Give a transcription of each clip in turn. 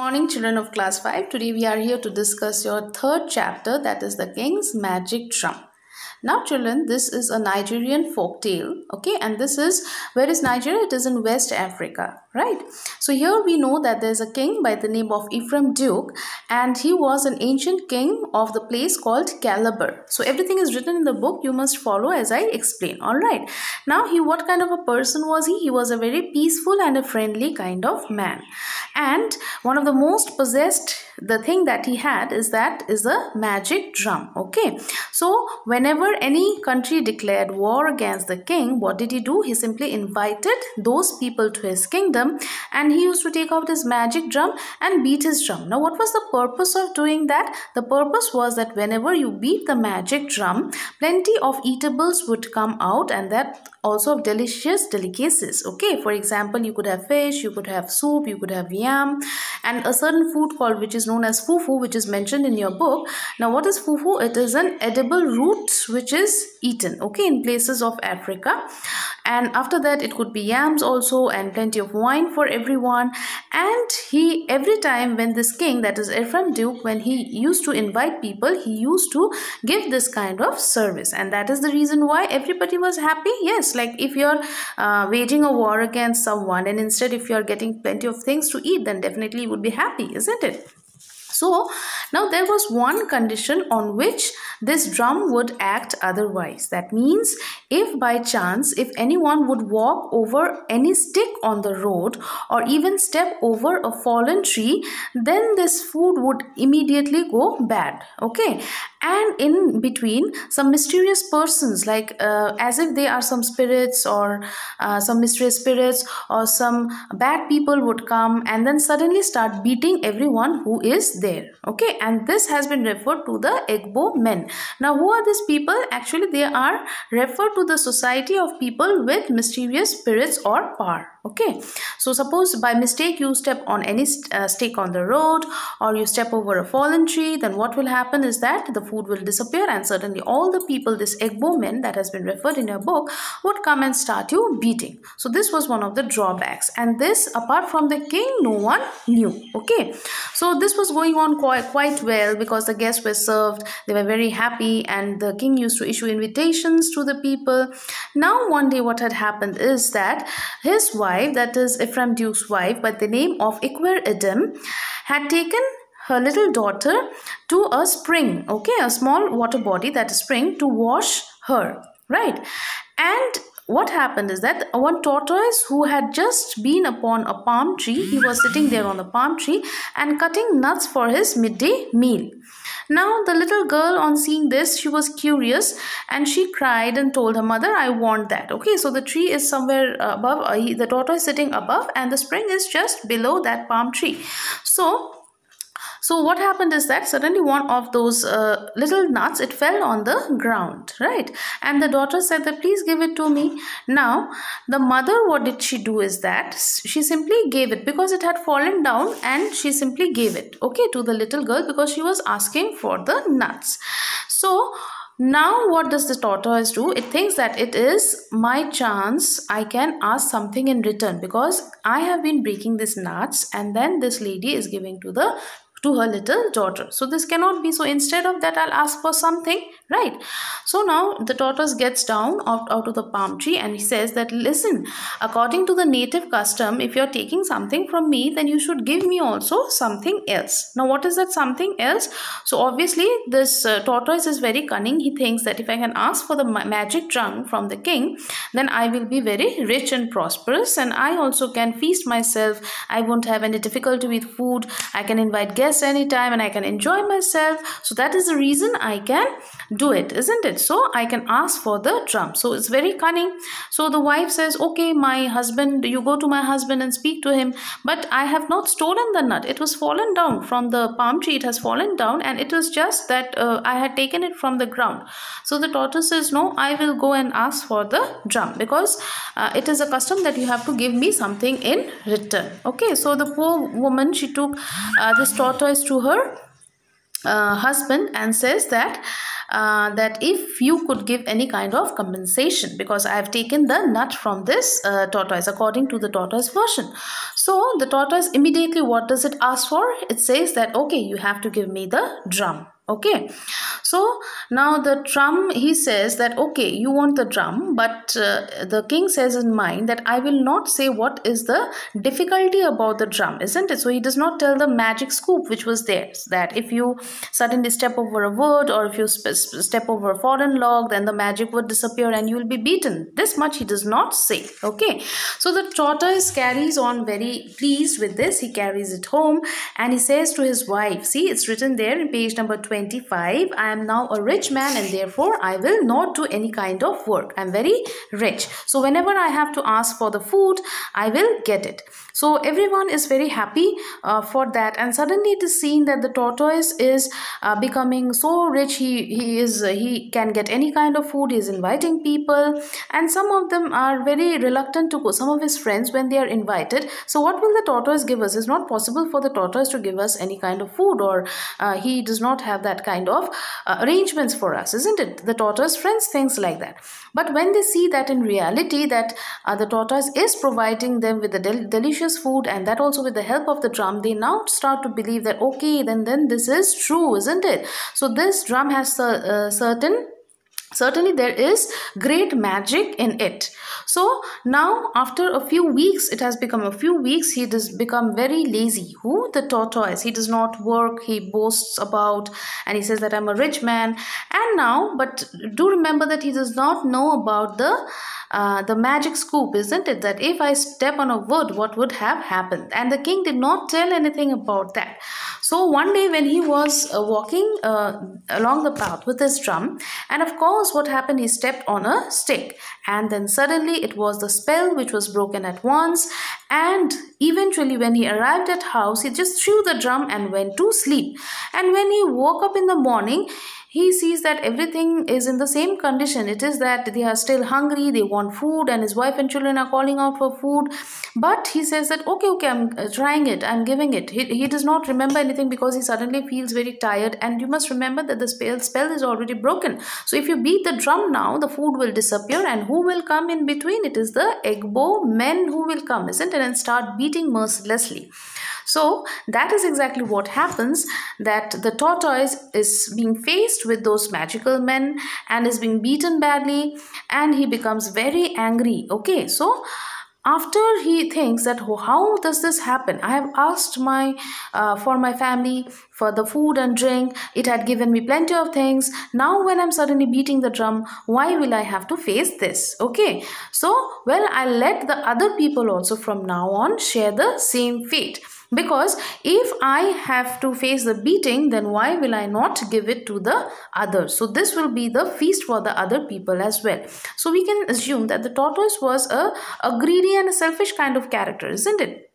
Morning, children of class 5. Today we are here to discuss your third chapter, that is the King's Magic Drum. Now children, this is a Nigerian folk tale, okay, and this is, where is Nigeria? It is in West Africa, right? So here we know that there is a king by the name of Ephraim Duke, and he was an ancient king of the place called Calabar. So everything is written in the book, you must follow as I explain, alright. Now what kind of a person was he? He was a very peaceful and a friendly kind of man. And one of the most possessed, the thing that he had is a magic drum, okay. So whenever any country declared war against the king, what did he do? He simply invited those people to his kingdom, and he used to take out his magic drum and beat his drum. Now what was the purpose of doing that? The purpose was that whenever you beat the magic drum, plenty of eatables would come out, and that also of delicious delicacies, okay. For example, you could have fish, you could have soup, you could have yam, and a certain food called, which is known as fufu, which is mentioned in your book. Now what is fufu? It is an edible root which is eaten, okay, in places of Africa. And after that it could be yams also, and plenty of wine for everyone. And he, every time when this king, that is Ephraim Duke, when he used to invite people, he used to give this kind of service, and that is the reason why everybody was happy. Yes, like if you're waging a war against someone, and instead if you're getting plenty of things to eat, then definitely you would be happy, isn't it? So now there was one condition on which this drum would act otherwise. That means if by chance, if anyone would walk over any stick on the road or even step over a fallen tree, then this food would immediately go bad, okay. And in between, some mysterious persons, like as if they are some spirits or some mysterious spirits or some bad people, would come and then suddenly start beating everyone who is there, okay. And this has been referred to the Egbo men. Now who are these people? Actually they are referred to the society of people with mysterious spirits or power, okay. So suppose by mistake you step on any stick on the road, or you step over a fallen tree, then what will happen is that the food will disappear, and suddenly all the people, this Egbo men that has been referred in your book, would come and start you beating. So this was one of the drawbacks, and this, apart from the king, no one knew, okay. So this was going on quite well, because the guests were served, they were very happy, and the king used to issue invitations to the people. Now one day what had happened is that his wife, that is Ephraim Duke's wife by the name of Ikwer Edom, had taken her little daughter to a spring, okay, a small water body, that is spring, to wash her, right. And what happened is that one tortoise who had just been upon a palm tree, he was sitting there on the palm tree and cutting nuts for his midday meal. Now the little girl, on seeing this, she was curious and she cried and told her mother, I want that, okay. So the tree is somewhere above, the tortoise sitting above, and the spring is just below that palm tree. So what happened is that suddenly one of those little nuts, it fell on the ground, right. And the daughter said that please give it to me. Now the mother, what did she do is that she simply gave it, because it had fallen down, and she simply gave it, okay, to the little girl, because she was asking for the nuts. So now what does the tortoise do? It thinks that it is my chance, I can ask something in return, because I have been breaking these nuts, and then this lady is giving to her little daughter. So this cannot be. So instead of that, I'll ask for something, right? So now the tortoise gets down out of the palm tree, and he says that, listen, according to the native custom, if you're taking something from me, then you should give me also something else. Now what is that something else? So obviously this tortoise is very cunning. He thinks that if I can ask for the magic drum from the king, then I will be very rich and prosperous, and I also can feast myself. I won't have any difficulty with food. I can invite guests anytime, and I can enjoy myself. So that is the reason I can do it, isn't it? So I can ask for the drum. So it's very cunning. So the wife says, okay, my husband, you go to my husband and speak to him, but I have not stolen the nut. It was fallen down from the palm tree. It has fallen down, and it was just that I had taken it from the ground. So the tortoise says, no, I will go and ask for the drum, because it is a custom that you have to give me something in return, okay. So the poor woman, she took this tortoise to her husband and says that that if you could give any kind of compensation, because I have taken the nut from this tortoise, according to the tortoise version. So the tortoise immediately, what does it ask for? It says that, okay, you have to give me the drum. Okay, so now the drum, he says that, okay, you want the drum, but the king says in mind that I will not say what is the difficulty about the drum, isn't it? So he does not tell the magic scoop which was there, that if you suddenly step over a word, or if you step over a foreign log, then the magic would disappear and you will be beaten. This much he does not say. Okay, so the tortoise carries on very pleased with this. He carries it home and he says to his wife, see, it's written there in page number 25, I am now a rich man and therefore I will not do any kind of work. I am very rich. So whenever I have to ask for the food, I will get it. So everyone is very happy for that, and suddenly it is seen that the tortoise is becoming so rich. He can get any kind of food. He is inviting people, and some of them are very reluctant to go. Some of his friends, when they are invited, so what will the tortoise give us? It's not possible for the tortoise to give us any kind of food, or he does not have that kind of arrangements for us, isn't it? The tortoise friends thinks like that. But when they see that in reality that the tortoise is providing them with the delicious food, and that also with the help of the drum, they now start to believe that, okay, then this is true, isn't it? So this drum has certainly there is great magic in it. So now after a few weeks, it has become a few weeks, he does become very lazy. Who? The tortoise. He does not work. He boasts about, and he says that I'm a rich man. And now, but do remember that he does not know about the magic scoop, isn't it? That if I step on a wood, what would have happened? And the king did not tell anything about that. So one day when he was walking along the path with his drum, and of course what happened, he stepped on a stick, and then suddenly it was the spell which was broken at once, and eventually when he arrived at house, he just threw the drum and went to sleep. And when he woke up in the morning, he sees that everything is in the same condition. It is that they are still hungry, they want food, and his wife and children are calling out for food. But he says that, okay, I'm trying it, I'm giving it. He does not remember anything because he suddenly feels very tired. And you must remember that the spell is already broken. So if you beat the drum now, the food will disappear, and who will come in between? It is the Egbo men who will come, isn't it? And start beating mercilessly. So that is exactly what happens, that the tortoise is being faced with those magical men and is being beaten badly, and he becomes very angry. Okay, so after he thinks that, oh, how does this happen? I have asked for my family for the food and drink. It had given me plenty of things. Now when I'm suddenly beating the drum, why will I have to face this? Okay, so well, I'll let the other people also from now on share the same fate. Because if I have to face the beating, then why will I not give it to the others? So this will be the feast for the other people as well. So we can assume that the tortoise was a greedy and a selfish kind of character, isn't it?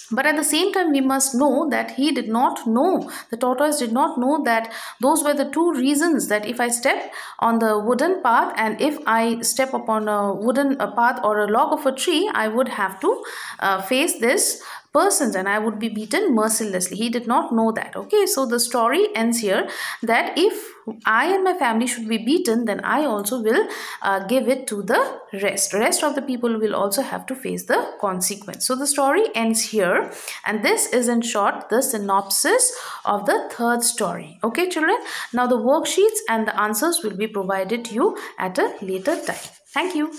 But at the same time, we must know that he did not know, the tortoise did not know that those were the two reasons, that if I step on the wooden path and if I step upon a wooden path or a log of a tree, I would have to face this persons and I would be beaten mercilessly. He did not know that. Okay, so the story ends here, that if I and my family should be beaten, then I also will give it to the rest. The rest of the people will also have to face the consequence. So the story ends here, and this is in short the synopsis of the third story. Okay children, now the worksheets and the answers will be provided to you at a later time. Thank you.